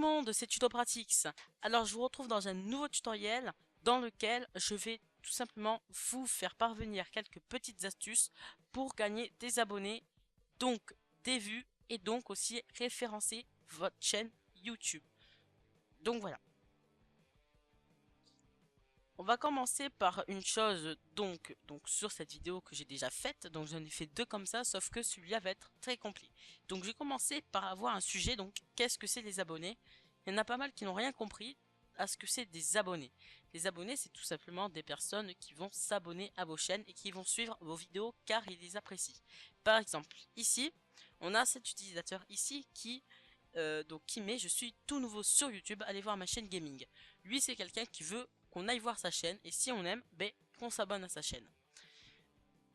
le monde, c'est TutoPratix. Alors je vous retrouve dans un nouveau tutoriel dans lequel je vais tout simplement vous faire parvenir quelques petites astuces pour gagner des abonnés, donc des vues et donc aussi référencer votre chaîne YouTube. Donc voilà. On va commencer par une chose donc sur cette vidéo que j'ai déjà faite. Donc j'en ai fait deux comme ça, sauf que celui-là va être très complet. Donc je vais commencer par avoir un sujet, donc qu'est-ce que c'est les abonnés? Il y en a pas mal qui n'ont rien compris à ce que c'est des abonnés. Les abonnés, c'est tout simplement des personnes qui vont s'abonner à vos chaînes et qui vont suivre vos vidéos car ils les apprécient. Par exemple, ici, on a cet utilisateur ici qui met je suis tout nouveau sur YouTube, allez voir ma chaîne gaming. Lui, c'est quelqu'un qui veut qu'on aille voir sa chaîne et si on aime, ben qu'on s'abonne à sa chaîne.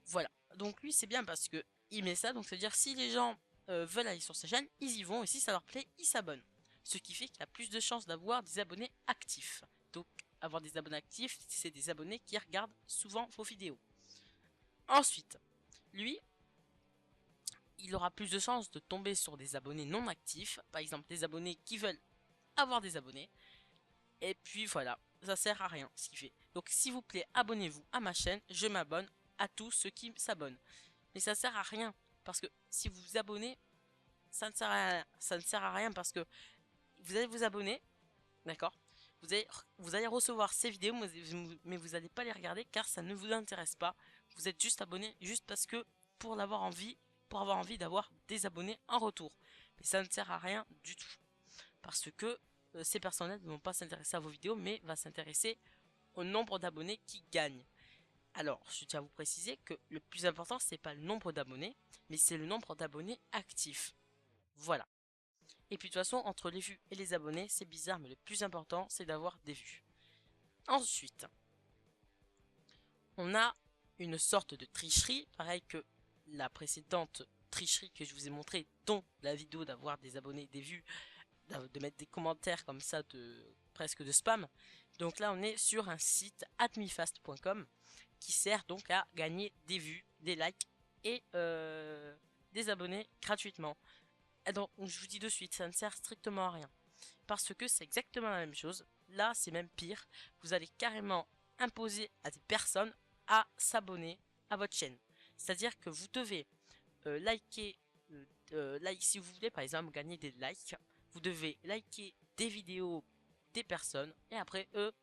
Voilà. Donc lui, c'est bien parce que il met ça, donc c'est à dire si les gens veulent aller sur sa chaîne, ils y vont et si ça leur plaît, ils s'abonnent. Ce qui fait qu'il a plus de chances d'avoir des abonnés actifs. Donc avoir des abonnés actifs, c'est des abonnés qui regardent souvent vos vidéos. Ensuite, lui, il aura plus de chances de tomber sur des abonnés non actifs, par exemple des abonnés qui veulent avoir des abonnés. Et puis voilà, ça sert à rien ce qu'il fait. Donc s'il vous plaît, abonnez-vous à ma chaîne, je m'abonne à tous ceux qui s'abonnent. Mais ça sert à rien, parce que si vous vous abonnez, ça ne sert à rien. Ça ne sert à rien parce que vous allez vous abonner, d'accord, vous allez recevoir ces vidéos, mais vous n'allez pas les regarder car ça ne vous intéresse pas. Vous êtes juste abonné juste parce que pour avoir envie d'avoir des abonnés en retour. Mais ça ne sert à rien du tout. Parce que ces personnes ne vont pas s'intéresser à vos vidéos, mais va s'intéresser au nombre d'abonnés qui gagnent. Alors, je tiens à vous préciser que le plus important, c'est pas le nombre d'abonnés, mais c'est le nombre d'abonnés actifs. Voilà. Et puis de toute façon, entre les vues et les abonnés, c'est bizarre, mais le plus important, c'est d'avoir des vues. Ensuite, on a une sorte de tricherie, pareil que la précédente tricherie que je vous ai montré, dont la vidéo d'avoir des abonnés, des vues, de mettre des commentaires comme ça presque de spam. Donc là on est sur un site atmifast.com qui sert donc à gagner des vues, des likes et des abonnés gratuitement. Et donc je vous dis de suite, ça ne sert strictement à rien. Parce que c'est exactement la même chose. Là c'est même pire. Vous allez carrément imposer à des personnes à s'abonner à votre chaîne. C'est-à-dire que vous devez liker, si vous voulez par exemple gagner des likes, vous devez liker des vidéos des personnes et après eux,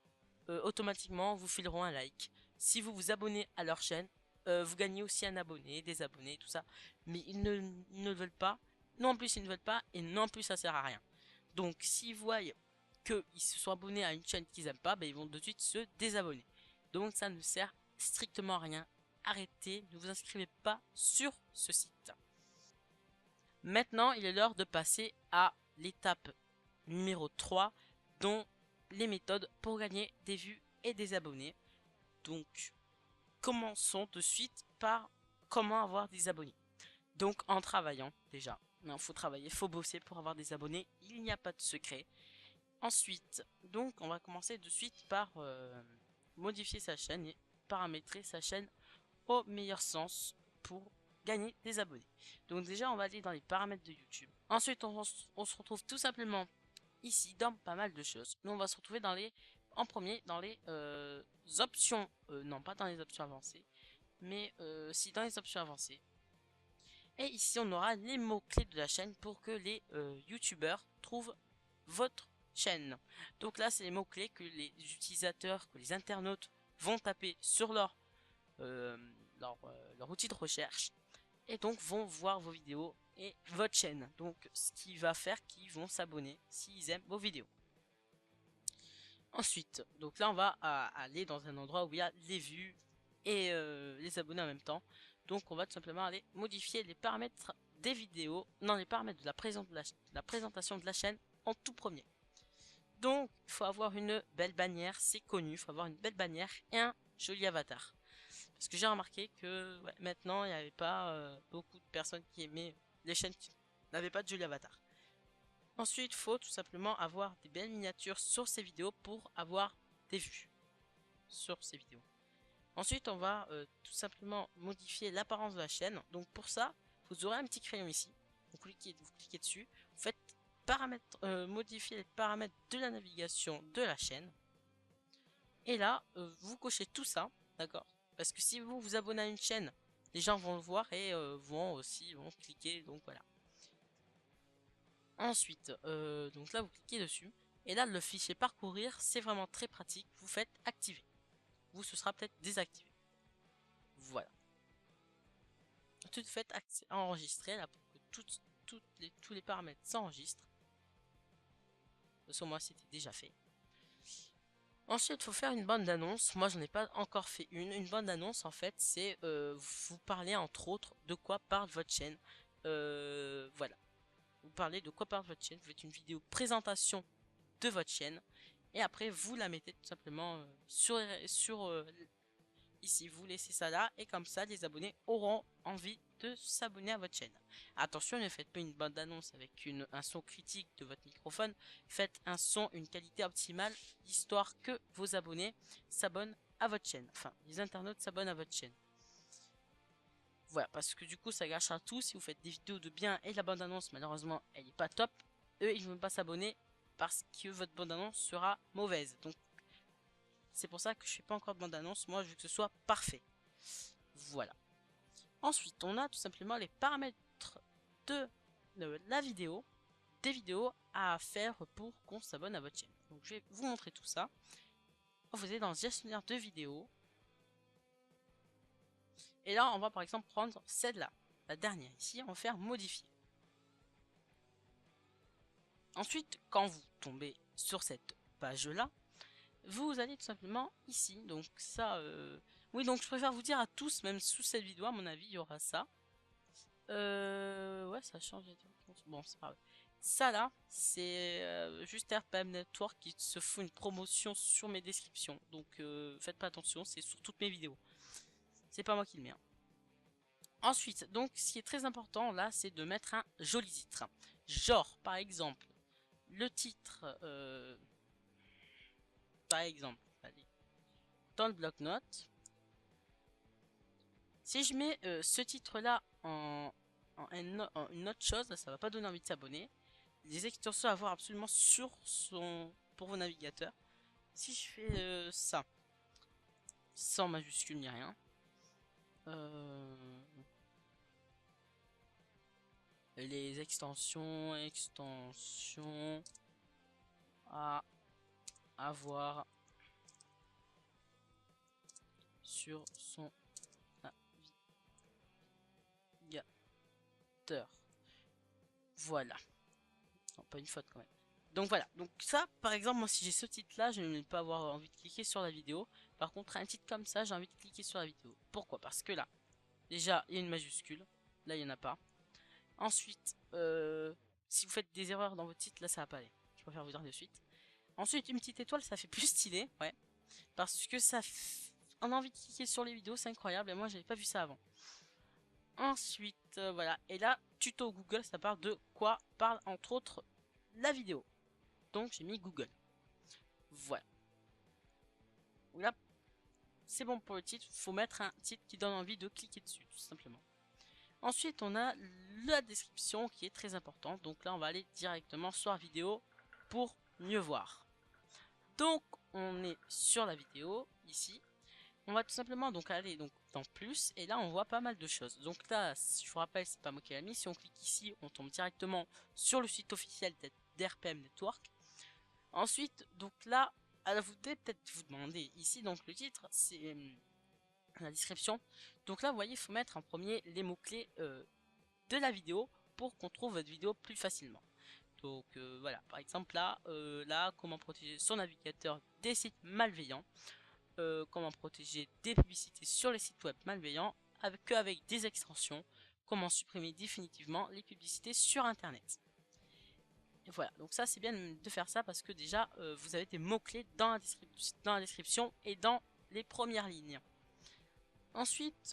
automatiquement vous fileront un like. Si vous vous abonnez à leur chaîne, vous gagnez aussi un abonné, des abonnés, tout ça. Mais ils ne veulent pas, non en plus ils ne veulent pas et non plus ça sert à rien. Donc s'ils voient qu'ils se sont abonnés à une chaîne qu'ils aiment pas, ben, ils vont de suite se désabonner. Donc ça ne sert strictement à rien. Arrêtez, ne vous inscrivez pas sur ce site. Maintenant, il est l'heure de passer à l'étape numéro 3, dont les méthodes pour gagner des vues et des abonnés. Donc, commençons de suite par comment avoir des abonnés. Donc, en travaillant, déjà. Il faut travailler, il faut bosser pour avoir des abonnés. Il n'y a pas de secret. Ensuite, donc, on va commencer de suite par modifier sa chaîne et paramétrer sa chaîne au meilleur sens pour gagner des abonnés. Donc déjà, on va aller dans les paramètres de YouTube. Ensuite, on se retrouve tout simplement ici dans pas mal de choses. Nous, on va se retrouver en premier dans les options, non pas dans les options avancées, mais si dans les options avancées. Et ici, on aura les mots-clés de la chaîne pour que les YouTubeurs trouvent votre chaîne. Donc là, c'est les mots-clés que les utilisateurs, que les internautes vont taper sur euh, leur outil de recherche et donc vont voir vos vidéos et votre chaîne. Donc ce qui va faire qu'ils vont s'abonner s'ils aiment vos vidéos. Ensuite, donc là on va aller dans un endroit où il y a les vues et les abonnés en même temps. Donc on va tout simplement aller modifier les paramètres des vidéos, non les paramètres de la présentation de la chaîne en tout premier. Donc il faut avoir une belle bannière, c'est connu, il faut avoir une belle bannière et un joli avatar. Parce que j'ai remarqué que maintenant il n'y avait pas beaucoup de personnes qui aimaient les chaînes qui n'avaient pas de joli avatar. Ensuite, il faut tout simplement avoir des belles miniatures sur ces vidéos pour avoir des vues sur ces vidéos. Ensuite, on va tout simplement modifier l'apparence de la chaîne. Donc pour ça, vous aurez un petit crayon ici. Vous cliquez dessus. Vous faites paramètres, modifier les paramètres de la navigation de la chaîne. Et là, vous cochez tout ça, d'accord? Parce que si vous vous abonnez à une chaîne, les gens vont le voir et vont cliquer, donc voilà. Ensuite, donc là vous cliquez dessus, et là le fichier parcourir, c'est vraiment très pratique. Vous faites activer. Vous, ce sera peut-être désactivé. Voilà. Tout fait enregistrer là pour que tous les paramètres s'enregistrent. Sur moi, c'était déjà fait. Ensuite, il faut faire une bande d'annonce. Moi, j'en ai pas encore fait une. Une bande d'annonce, en fait, c'est vous parlez entre autres de quoi parle votre chaîne. Voilà. Vous parlez de quoi parle votre chaîne. Vous faites une vidéo présentation de votre chaîne. Et après, vous la mettez tout simplement sur ici. Vous laissez ça là. Et comme ça, les abonnés auront envie de s'abonner à votre chaîne. Attention, ne faites pas une bande d'annonce avec un son critique de votre microphone. Faites un son, une qualité optimale, histoire que vos abonnés s'abonnent à votre chaîne. Enfin, les internautes s'abonnent à votre chaîne. Voilà, parce que du coup, ça gâchera tout. Si vous faites des vidéos de bien et la bande annonce, malheureusement, elle n'est pas top, eux, ils ne vont pas s'abonner parce que votre bande annonce sera mauvaise. Donc, c'est pour ça que je ne fais pas encore de bande annonce. Moi, je veux que ce soit parfait. Voilà. Ensuite, on a tout simplement les paramètres de la vidéo, des vidéos à faire pour qu'on s'abonne à votre chaîne. Donc, je vais vous montrer tout ça. Vous allez dans le gestionnaire de vidéos. Et là, on va par exemple prendre celle-là, la dernière ici, on va faire modifier. Ensuite, quand vous tombez sur cette page-là, vous allez tout simplement ici. Donc ça, oui, donc je préfère vous dire à tous, même sous cette vidéo, à mon avis, il y aura ça. Ouais, ça change. Bon, c'est pas grave. Ça là, c'est juste RPM Network qui se fout une promotion sur mes descriptions. Donc faites pas attention, c'est sur toutes mes vidéos. C'est pas moi qui le mets. Hein. Ensuite, donc ce qui est très important là, c'est de mettre un joli titre. Genre, par exemple, le titre, par exemple, allez, dans le bloc-notes. Si je mets ce titre là en une autre chose, ça va pas donner envie de s'abonner. Les extensions à voir absolument pour vos navigateurs. Si je fais ça, sans majuscule ni rien, les extensions à avoir sur son navigateur. Voilà. Non, pas une faute quand même. Donc voilà, donc ça par exemple, moi si j'ai ce titre là, je ne vais pas avoir envie de cliquer sur la vidéo. Par contre un titre comme ça, j'ai envie de cliquer sur la vidéo. Pourquoi? Parce que là, déjà il y a une majuscule, là il n'y en a pas. Ensuite, si vous faites des erreurs dans votre titre, là ça va pas aller. Je préfère vous dire de suite. Ensuite une petite étoile, ça fait plus stylé, ouais. Parce que on a envie de cliquer sur les vidéos, c'est incroyable, et moi j'avais pas vu ça avant. Ensuite, voilà, et là, tuto Google, ça parle de quoi parle entre autres la vidéo. Donc j'ai mis Google. Voilà. Là, c'est bon pour le titre. Il faut mettre un titre qui donne envie de cliquer dessus, tout simplement. Ensuite, on a la description qui est très importante. Donc là, on va aller directement sur la vidéo pour mieux voir. Donc, on est sur la vidéo, ici. On va tout simplement donc aller dans plus. Et là, on voit pas mal de choses. Donc là, si je vous rappelle, c'est pas moi qui l'ai mis. Si on clique ici, on tombe directement sur le site officiel d'RPM Network. Ensuite, donc là, vous devez peut-être vous demander ici, donc le titre, c'est la description. Donc là, vous voyez, il faut mettre en premier les mots-clés de la vidéo pour qu'on trouve votre vidéo plus facilement. Donc voilà, par exemple là, comment protéger son navigateur des sites malveillants, comment protéger des publicités sur les sites web malveillants avec des extensions, comment supprimer définitivement les publicités sur internet. Et voilà, donc ça c'est bien de faire ça parce que déjà vous avez des mots-clés dans la description et dans les premières lignes. Ensuite,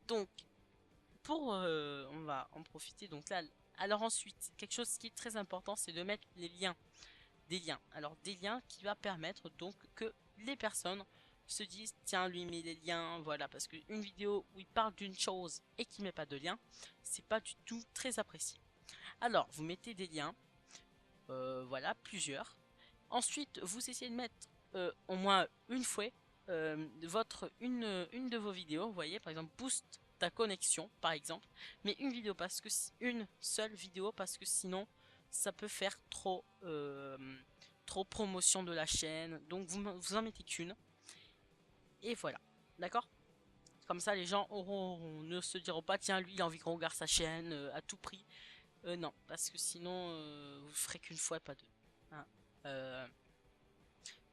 donc, on va en profiter, donc là, alors ensuite, quelque chose qui est très important, c'est de mettre des liens. Alors des liens qui va permettre donc que les personnes se disent, tiens, lui met des liens, voilà, parce qu'une vidéo où il parle d'une chose et qui met pas de lien, c'est pas du tout très apprécié. Alors, vous mettez des liens. voilà, plusieurs. Ensuite, vous essayez de mettre au moins une fois une de vos vidéos. Vous voyez, par exemple, boost ta connexion, par exemple. Mais une vidéo, parce que une seule vidéo, parce que sinon, ça peut faire trop promotion de la chaîne. Donc, vous en mettez qu'une. Et voilà. D'accord? Comme ça, les gens ne se diront pas, tiens, lui, il a envie qu'on regarde sa chaîne à tout prix. Non, parce que sinon, vous ferez qu'une fois, pas deux. Hein.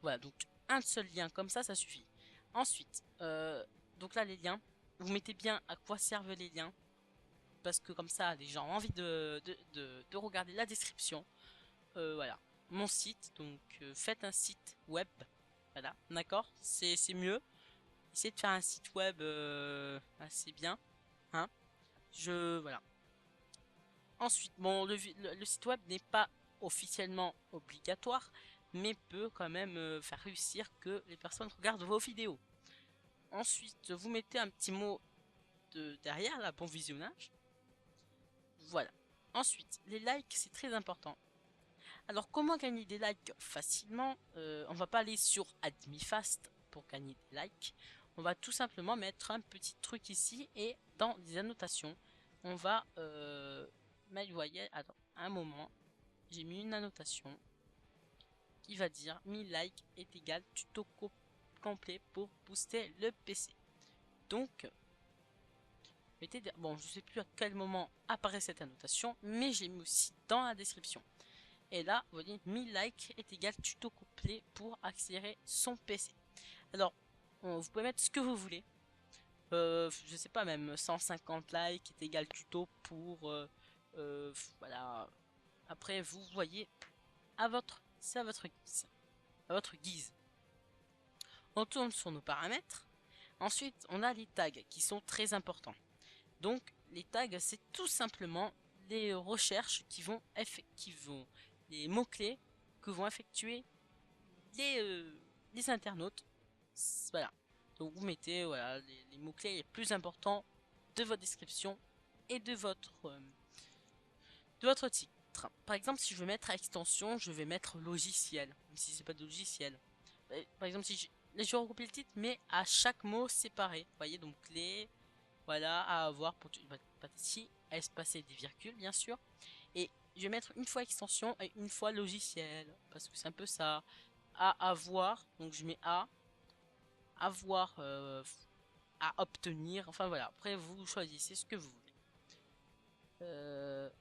Voilà, donc un seul lien comme ça suffit. Ensuite, donc là, les liens, vous mettez bien à quoi servent les liens. Parce que comme ça, les gens ont envie de regarder la description. Voilà, mon site, donc faites un site web. Voilà, d'accord, c'est mieux. Essayez de faire un site web assez bien. Hein. Voilà. Ensuite, bon, le site web n'est pas officiellement obligatoire, mais peut quand même faire réussir que les personnes regardent vos vidéos. Ensuite, vous mettez un petit mot derrière, là, bon visionnage. Voilà. Ensuite, les likes, c'est très important. Alors, comment gagner des likes facilement? On va pas aller sur AdmiFast pour gagner des likes. On va tout simplement mettre un petit truc ici et dans les annotations, on va mettre, vous voyez, attends, un moment, j'ai mis une annotation qui va dire 1000 likes est égal tuto complet pour booster le PC. Donc, bon, je sais plus à quel moment apparaît cette annotation, mais je l'ai mis aussi dans la description. Et là, vous voyez, 1000 likes est égal tuto complet pour accélérer son PC. Alors, vous pouvez mettre ce que vous voulez. Je sais pas, même 150 likes est égal tuto pour... voilà. Après, vous voyez, c'est à votre guise. À votre guise. On tourne sur nos paramètres. Ensuite, on a les tags qui sont très importants. Donc, les tags, c'est tout simplement les recherches les mots-clés que vont effectuer les internautes. Voilà. Donc, vous mettez voilà, les mots-clés les plus importants de votre description et de votre titre. Par exemple, si je veux mettre extension, je vais mettre logiciel, même si c'est pas de logiciel. Par exemple, si je regroupe le titre, mais à chaque mot séparé. Vous voyez, donc clé, voilà, à avoir pour ici, espacer des virgules, bien sûr. Et je vais mettre une fois extension et une fois logiciel, parce que c'est un peu ça. À avoir, donc je mets à avoir, à obtenir. Enfin voilà, après vous choisissez ce que vous voulez.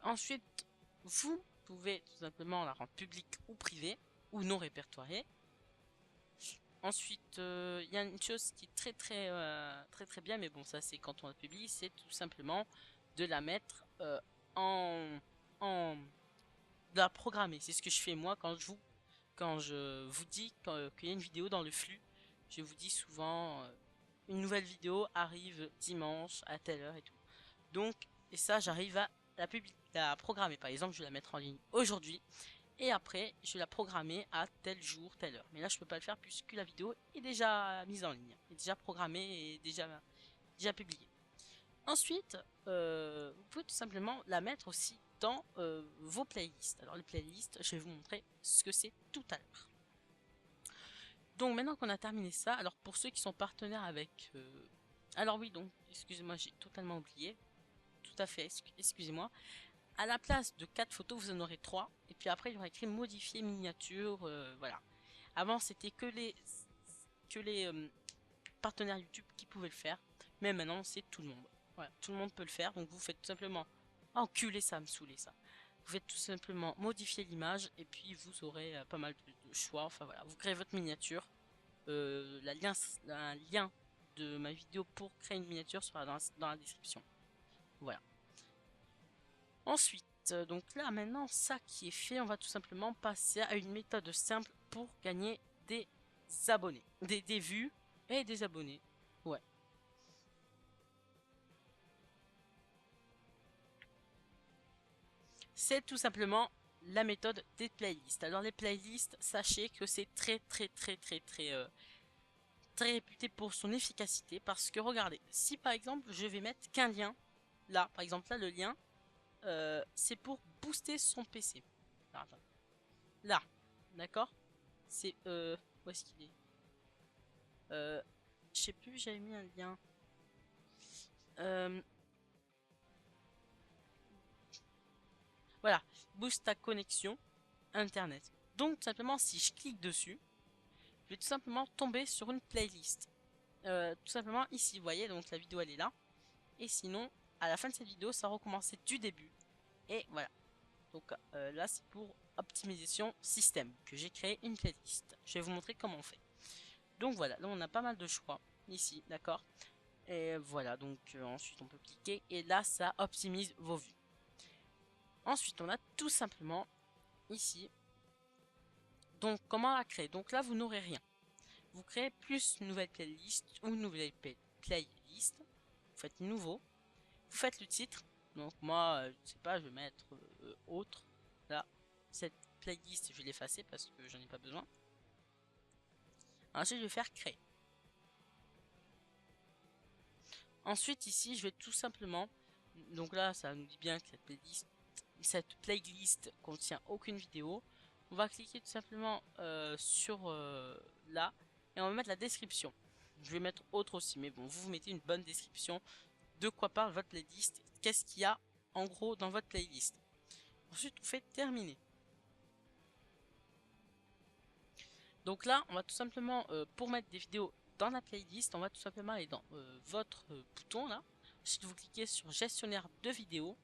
Ensuite, vous pouvez tout simplement la rendre publique ou privée ou non répertoriée. Ensuite, il y a une chose qui est très bien, mais bon, ça c'est quand on la publie, c'est tout simplement de la mettre de la programmer. C'est ce que je fais moi quand je vous dis qu'il y a une vidéo dans le flux. Je vous dis souvent une nouvelle vidéo arrive dimanche à telle heure et tout. Donc, et ça, j'arrive à la programmer. Par exemple, je vais la mettre en ligne aujourd'hui. Et après, je vais la programmer à tel jour, telle heure. Mais là, je peux pas le faire puisque la vidéo est déjà mise en ligne, est déjà programmée et déjà publiée. Ensuite, vous pouvez tout simplement la mettre aussi dans vos playlists. Alors les playlists, je vais vous montrer ce que c'est tout à l'heure. Donc maintenant qu'on a terminé ça, alors pour ceux qui sont partenaires avec... alors oui, donc, excusez-moi, j'ai totalement oublié. Tout à fait, excusez-moi. À la place de 4 photos, vous en aurez 3. Et puis après, il y aura écrit modifier miniature. Voilà. Avant, c'était que les partenaires YouTube qui pouvaient le faire. Mais maintenant, c'est tout le monde. Voilà, tout le monde peut le faire. Donc vous faites tout simplement... Enculé, ça me saoulait ça. Vous faites tout simplement modifier l'image. Et puis vous aurez pas mal de choix. Enfin voilà, vous créez votre miniature. Un lien de ma vidéo pour créer une miniature sera dans la description. Voilà. Ensuite, donc là maintenant ça qui est fait, on va tout simplement passer à une méthode simple pour gagner des abonnés, des vues et des abonnés. Ouais. C'est tout simplement la méthode des playlists. Alors les playlists, sachez que c'est très réputé pour son efficacité parce que regardez, si par exemple je vais mettre qu'un lien, là par exemple là le lien, c'est pour booster son PC. Alors, là, d'accord? C'est où est-ce qu'il est? Je sais plus, j'avais mis un lien. Euh, voilà, booste ta connexion internet. Donc tout simplement, si je clique dessus, je vais tout simplement tomber sur une playlist. Tout simplement ici, vous voyez, donc la vidéo elle est là. Et sinon, à la fin de cette vidéo, ça va recommencer du début. Et voilà. Donc là, c'est pour optimisation système que j'ai créé une playlist. Je vais vous montrer comment on fait. Donc voilà, là on a pas mal de choix ici, d'accord? Et voilà, donc ensuite on peut cliquer et là ça optimise vos vues. Ensuite, on a tout simplement ici. Donc comment la créer? Donc là, vous n'aurez rien. Vous créez plus une nouvelle playlist ou une nouvelle playlist. Vous faites nouveau. Vous faites le titre. Donc moi, je sais pas, je vais mettre autre. Là, cette playlist, je vais l'effacer parce que j'en ai pas besoin. Ensuite, je vais faire créer. Ensuite, ici, je vais tout simplement. Donc là, ça nous dit bien que cette playlist contient aucune vidéo. On va cliquer tout simplement sur là et on va mettre la description. Je vais mettre autre aussi, mais bon, vous mettez une bonne description de quoi parle votre playlist, qu'est-ce qu'il y a en gros dans votre playlist. Ensuite, vous faites terminer. Donc là, on va tout simplement, pour mettre des vidéos dans la playlist, on va tout simplement aller dans votre bouton là. Ensuite, vous cliquez sur gestionnaire de vidéos.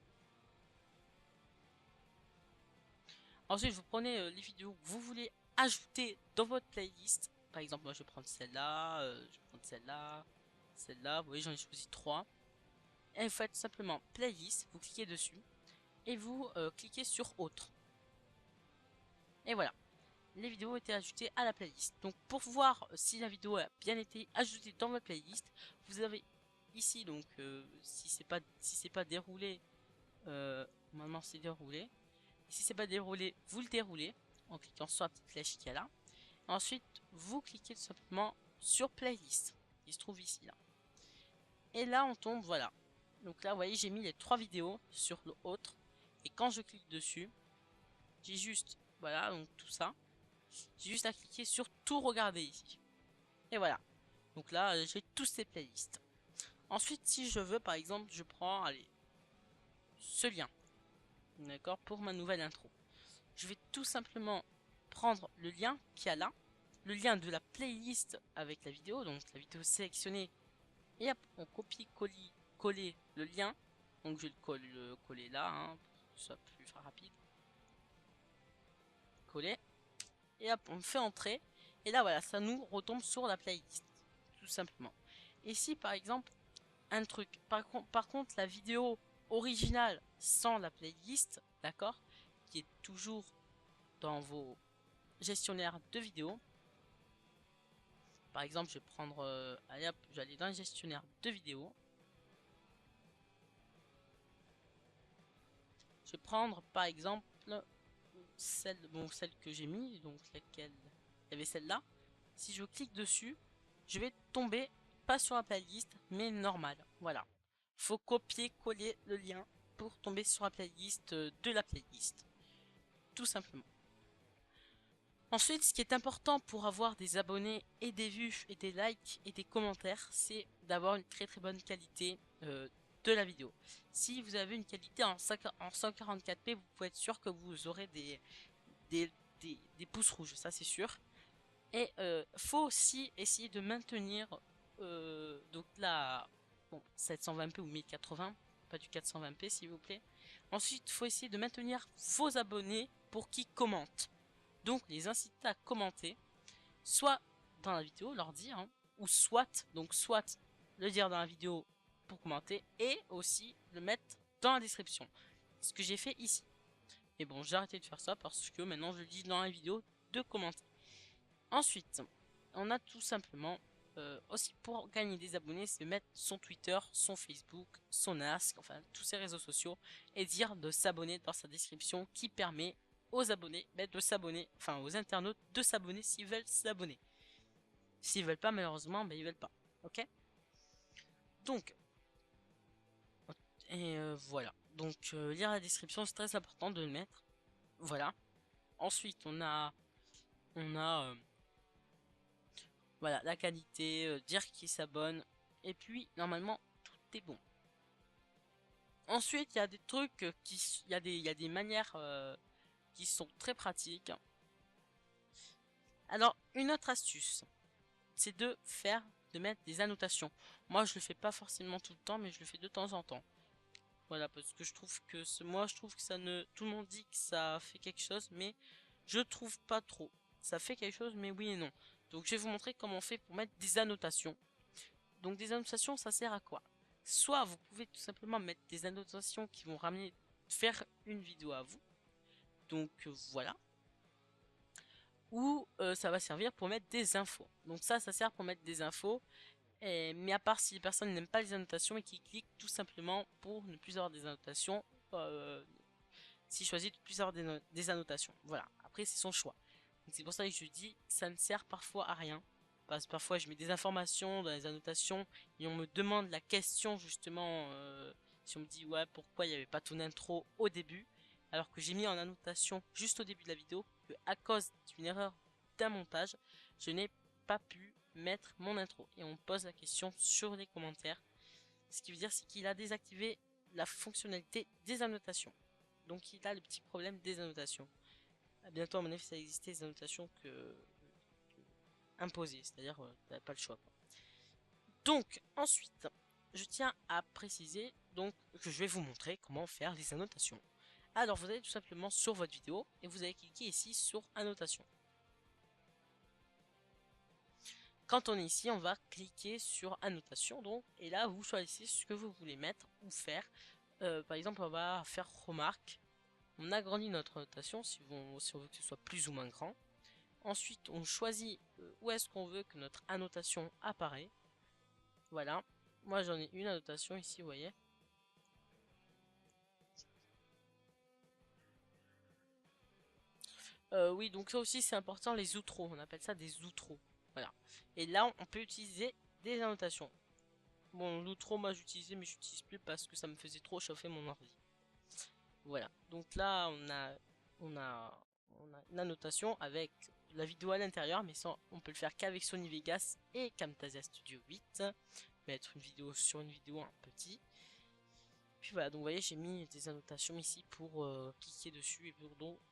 Ensuite, vous prenez les vidéos que vous voulez ajouter dans votre playlist. Par exemple, moi je vais prendre celle-là, je vais prendre celle-là, celle-là. Vous voyez, j'en ai choisi 3. Et vous faites simplement playlist, vous cliquez dessus et vous cliquez sur autre. Et voilà, les vidéos ont été ajoutées à la playlist. Donc pour voir si la vidéo a bien été ajoutée dans votre playlist, vous avez ici donc si c'est pas déroulé, normalement c'est déroulé. Et si c'est pas déroulé, vous le déroulez en cliquant sur la petite flèche qui est là. Ensuite, vous cliquez tout simplement sur playlist qui se trouve ici là. Et là on tombe, voilà. Donc là vous voyez j'ai mis les 3 vidéos sur l'autre. Et quand je clique dessus, j'ai juste, voilà, donc tout ça. J'ai juste à cliquer sur tout regarder ici. Et voilà. Donc là j'ai tous ces playlists. Ensuite si je veux par exemple je prends, allez, ce lien. D'accord, pour ma nouvelle intro. Je vais tout simplement prendre le lien qu'il y a là, le lien de la playlist avec la vidéo, donc la vidéo sélectionnée, et hop, on coller le lien. Donc je vais le coller là, hein, pour que ce soit plus rapide. Coller. Et hop, on fait entrer. Et là voilà, ça nous retombe sur la playlist, tout simplement. Et si par exemple, un truc, par contre la vidéo originale sans la playlist, d'accord, qui est toujours dans vos gestionnaires de vidéos. Par exemple, je vais prendre, allez hop, je vais aller dans le gestionnaire de vidéos. Je vais prendre par exemple celle, bon, celle que j'ai mis, donc laquelle il y avait celle-là. Si je clique dessus, je vais tomber pas sur la playlist, mais normal. Voilà. Faut copier-coller le lien pour tomber sur la playlist de la playlist. Tout simplement. Ensuite, ce qui est important pour avoir des abonnés et des vues et des likes et des commentaires, c'est d'avoir une très très bonne qualité de la vidéo. Si vous avez une qualité en 144p, vous pouvez être sûr que vous aurez des pouces rouges, ça c'est sûr. Et faut aussi essayer de maintenir donc là, bon, 720p ou 1080, pas du 420p s'il vous plaît. Ensuite, il faut essayer de maintenir vos abonnés pour qu'ils commentent. Donc les inciter à commenter, soit dans la vidéo, leur dire, hein, ou soit le dire dans la vidéo pour commenter, et aussi le mettre dans la description. Ce que j'ai fait ici. Mais bon, j'ai arrêté de faire ça parce que maintenant je le dis dans la vidéo de commenter. Ensuite, on a tout simplement aussi pour gagner des abonnés, c'est mettre son Twitter, son Facebook, son Ask, enfin tous ses réseaux sociaux, et dire de s'abonner dans sa description qui permet aux abonnés de s'abonner, enfin aux internautes de s'abonner s'ils veulent s'abonner. S'ils veulent pas, malheureusement, ils veulent pas. Ok? Donc, et voilà. Donc, lire la description, c'est très important de le mettre. Voilà. Ensuite, on a voilà, la qualité, dire qui s'abonne, et puis normalement tout est bon. Ensuite, il y a des trucs il y a des manières qui sont très pratiques. Alors, une autre astuce, c'est de mettre des annotations. Moi, je le fais pas forcément tout le temps, mais je le fais de temps en temps. Voilà, parce que je trouve que moi, je trouve que ça ne, tout le monde dit que ça fait quelque chose, mais je trouve pas trop. Ça fait quelque chose, mais oui et non. Donc, je vais vous montrer comment on fait pour mettre des annotations. Donc, des annotations, ça sert à quoi? Soit vous pouvez tout simplement mettre des annotations qui vont faire une vidéo à vous. Donc, voilà. Ou ça va servir pour mettre des infos. Donc ça sert pour mettre des infos. Mais à part si les personnes n'aiment pas les annotations et qui cliquent tout simplement pour ne plus avoir des annotations, s'ils choisissent de plus avoir des annotations. Voilà, après c'est son choix. Donc c'est pour ça que je dis ça ne sert parfois à rien. Parce que parfois je mets des informations dans les annotations et on me demande la question justement si on me dit ouais pourquoi il n'y avait pas ton intro au début alors que j'ai mis en annotation juste au début de la vidéo que à cause d'une erreur d'un montage je n'ai pas pu mettre mon intro et on me pose la question sur les commentaires. Ce qui veut dire c'est qu'il a désactivé la fonctionnalité des annotations. Donc il a le petit problème des annotations. Bientôt à mon avis ça existait des annotations imposées, c'est-à-dire t'avais pas le choix quoi. Donc ensuite je tiens à préciser donc que je vais vous montrer comment faire les annotations. Alors vous allez tout simplement sur votre vidéo et vous allez cliquer ici sur annotation. Quand on est ici, on va cliquer sur annotation donc et là vous choisissez ce que vous voulez mettre ou faire. Par exemple, on va faire remarque. On agrandit notre annotation si on veut que ce soit plus ou moins grand. Ensuite, on choisit où est-ce qu'on veut que notre annotation apparaît. Voilà. Moi, j'en ai une annotation ici, vous voyez. Oui, donc ça aussi, c'est important, les outros. On appelle ça des outros. Voilà. Et là, on peut utiliser des annotations. Bon, l'outro, moi, j'utilisais, mais j'utilise plus parce que ça me faisait trop chauffer mon ordi. Voilà. Donc là, on a une annotation avec la vidéo à l'intérieur, mais ça, on peut le faire qu'avec Sony Vegas et Camtasia Studio 8. Mettre une vidéo sur une vidéo un petit. Puis voilà, donc vous voyez, j'ai mis des annotations ici pour cliquer dessus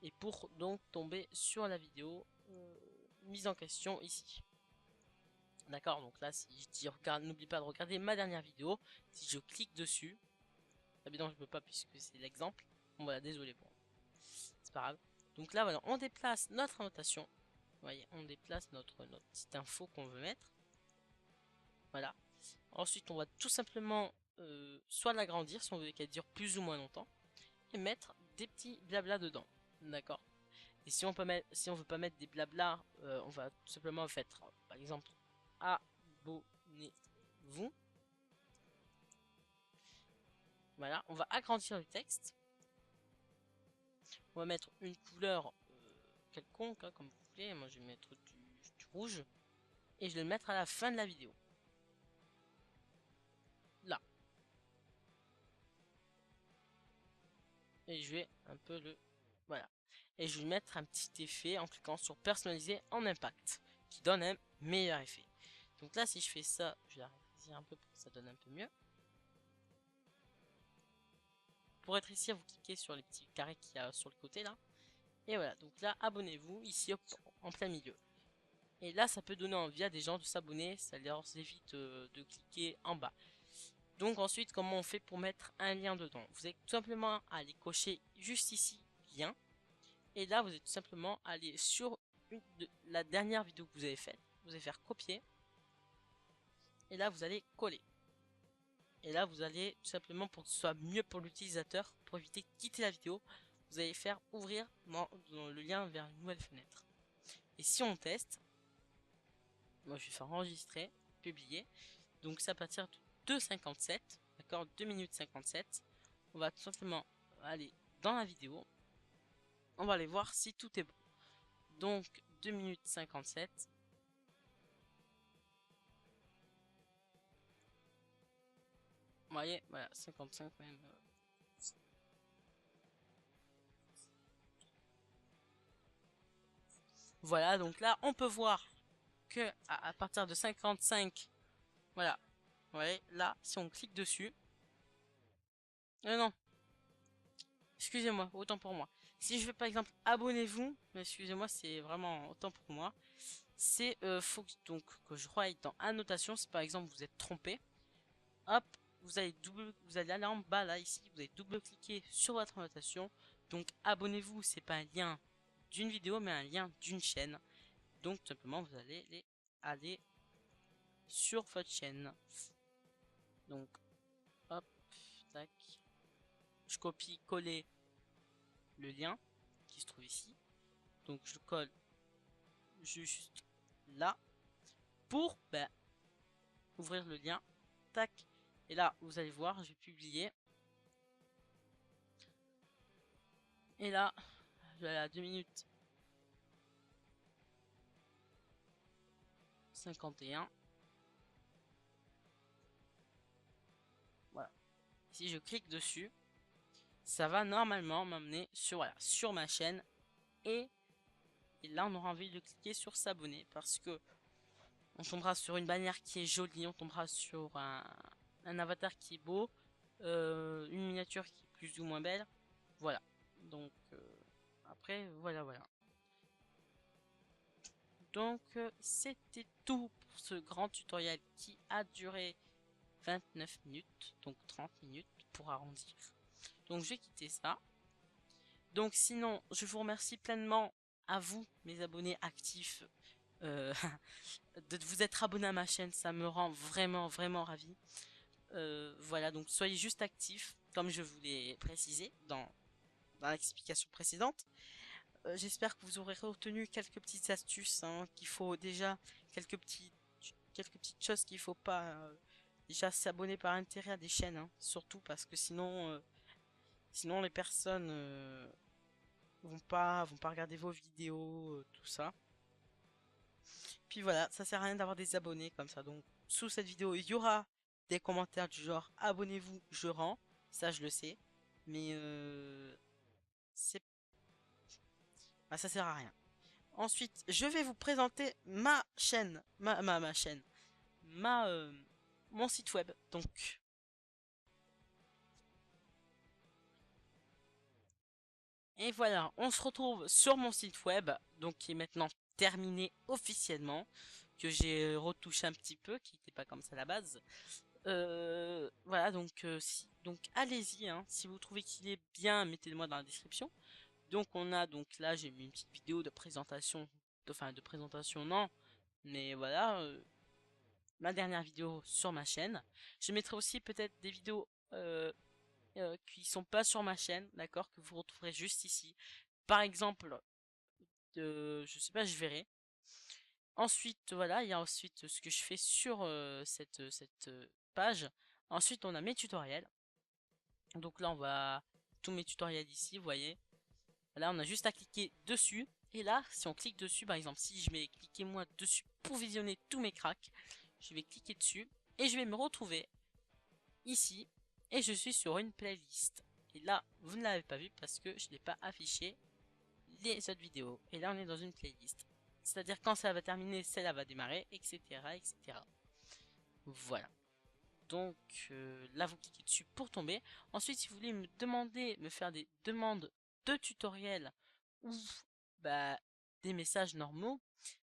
et pour donc tomber sur la vidéo mise en question ici. D'accord, donc là, si je dis regarde, n'oublie pas de regarder ma dernière vidéo. Si je clique dessus, évidemment, je peux pas puisque c'est l'exemple. Bon, voilà, désolé pour. C'est pas grave. Donc là, voilà, on déplace notre annotation. Vous voyez, on déplace notre petite info qu'on veut mettre. Voilà. Ensuite, on va tout simplement soit l'agrandir si on veut qu'elle dure plus ou moins longtemps. Et mettre des petits blabla dedans. D'accord. Et si on veut pas mettre des blabla, on va tout simplement mettre, par exemple, abonnez-vous. Voilà, on va agrandir le texte. On va mettre une couleur quelconque, hein, comme vous voulez. Moi, je vais mettre du rouge. Et je vais le mettre à la fin de la vidéo. Là. Et je vais un peu le... Voilà. Et je vais mettre un petit effet en cliquant sur personnaliser en impact. Qui donne un meilleur effet. Donc là, si je fais ça, je vais la un peu pour que ça donne un peu mieux. Pour être ici, vous cliquez sur les petits carrés qu'il y a sur le côté là. Et voilà, donc là, abonnez-vous, ici hop, en plein milieu. Et là, ça peut donner envie à des gens de s'abonner, ça leur évite de cliquer en bas. Donc ensuite, comment on fait pour mettre un lien dedans? Vous allez tout simplement aller cocher juste ici, lien. Et là, vous allez tout simplement aller sur la dernière vidéo que vous avez faite. Vous allez faire copier. Et là, vous allez coller. Et là, vous allez tout simplement pour que ce soit mieux pour l'utilisateur, pour éviter de quitter la vidéo, vous allez faire ouvrir dans le lien vers une nouvelle fenêtre. Et si on teste, moi je vais faire enregistrer, publier. Donc c'est à partir de 2,57, d'accord, 2 minutes 57. On va tout simplement aller dans la vidéo. On va aller voir si tout est bon. Donc 2 minutes 57. Vous voyez, voilà, 55 quand même. Voilà, donc là, on peut voir que à partir de 55, voilà, ouais, là, si on clique dessus, non, excusez-moi, autant pour moi. Si je fais par exemple abonnez-vous, mais excusez-moi, c'est vraiment autant pour moi. C'est faut donc que je crois dans annotation, si par exemple vous êtes trompé, hop, vous allez aller en bas là ici, vous allez double cliquer sur votre annotation. Donc abonnez-vous, c'est pas un lien d'une vidéo, mais un lien d'une chaîne. Donc tout simplement vous allez aller sur votre chaîne. Donc hop, tac, je copie coller le lien qui se trouve ici. Donc je colle juste là pour ouvrir le lien. Tac. Et là, vous allez voir, je vais publier. Et là, je vais aller à 2 minutes 51. Voilà. Si je clique dessus, ça va normalement m'amener sur, voilà, sur ma chaîne. Et là, on aura envie de cliquer sur s'abonner parce que on tombera sur une bannière qui est jolie, on tombera sur un avatar qui est beau, une miniature qui est plus ou moins belle. Voilà. Donc, après, voilà. Donc, c'était tout pour ce grand tutoriel qui a duré 29 minutes, donc 30 minutes pour arrondir. Donc, je vais quitter ça. Donc, sinon, je vous remercie pleinement à vous, mes abonnés actifs, euh, de vous être abonnés à ma chaîne. Ça me rend vraiment ravi. Voilà, donc soyez juste actifs, comme je vous l'ai précisé dans l'explication précédente. J'espère que vous aurez retenu quelques petites astuces, hein, qu'il faut déjà quelques petites choses qu'il faut pas déjà s'abonner par intérêt à des chaînes, hein, surtout parce que sinon les personnes vont pas regarder vos vidéos, tout ça. Puis voilà, ça sert à rien d'avoir des abonnés comme ça. Donc sous cette vidéo, il y aura des commentaires du genre abonnez-vous, je rends, ça je le sais, mais c'est ça sert à rien. Ensuite, je vais vous présenter ma chaîne, ma chaîne, ma mon site web. Donc et voilà, on se retrouve sur mon site web, donc qui est maintenant terminé officiellement, que j'ai retouché un petit peu, qui n'était pas comme ça à la base. Voilà, donc allez-y, hein, si vous trouvez qu'il est bien, mettez-le-moi dans la description. Donc on a donc là j'ai mis une petite vidéo de présentation, enfin de présentation non, mais voilà, ma dernière vidéo sur ma chaîne. Je mettrai aussi peut-être des vidéos qui sont pas sur ma chaîne, d'accord, que vous retrouverez juste ici. Par exemple, je sais pas, je verrai. Ensuite, voilà, il y a ensuite ce que je fais sur cette page. Ensuite, on a mes tutoriels. Donc là, on va tous mes tutoriels ici, vous voyez. Là, on a juste à cliquer dessus. Et là, si on clique dessus, par exemple, si je vais cliquer moi dessus pour visionner tous mes cracks, je vais cliquer dessus et je vais me retrouver ici. Et je suis sur une playlist. Et là, vous ne l'avez pas vu parce que je n'ai pas affiché les autres vidéos. Et là, on est dans une playlist. C'est-à-dire quand ça va terminer, celle-là va démarrer, etc. Voilà. Donc là, vous cliquez dessus pour tomber. Ensuite, si vous voulez me faire des demandes de tutoriels ou des messages normaux,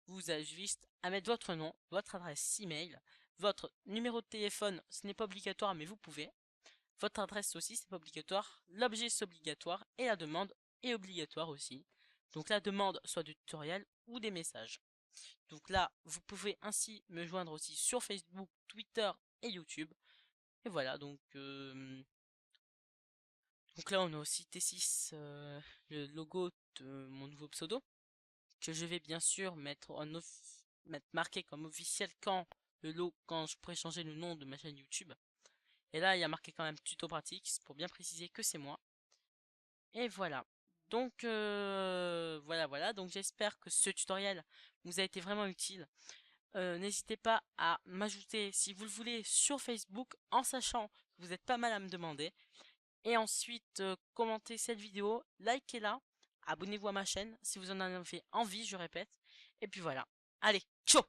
vous avez juste à mettre votre nom, votre adresse email, votre numéro de téléphone, ce n'est pas obligatoire, mais vous pouvez. Votre adresse aussi, c'est pas obligatoire. L'objet, c'est obligatoire. Et la demande est obligatoire aussi. Donc la demande, soit du tutoriel ou des messages. Donc là, vous pouvez ainsi me joindre aussi sur Facebook, Twitter et YouTube. Et voilà, donc là on a aussi T6, le logo de mon nouveau pseudo, que je vais bien sûr mettre marqué comme officiel quand je pourrai changer le nom de ma chaîne YouTube. Et là il y a marqué quand même tuto pratique, pour bien préciser que c'est moi. Et voilà. Donc voilà, donc j'espère que ce tutoriel vous a été vraiment utile. N'hésitez pas à m'ajouter si vous le voulez sur Facebook en sachant que vous êtes pas mal à me demander. Et ensuite, commentez cette vidéo, likez-la, abonnez-vous à ma chaîne si vous en avez envie, je répète. Et puis voilà. Allez, ciao!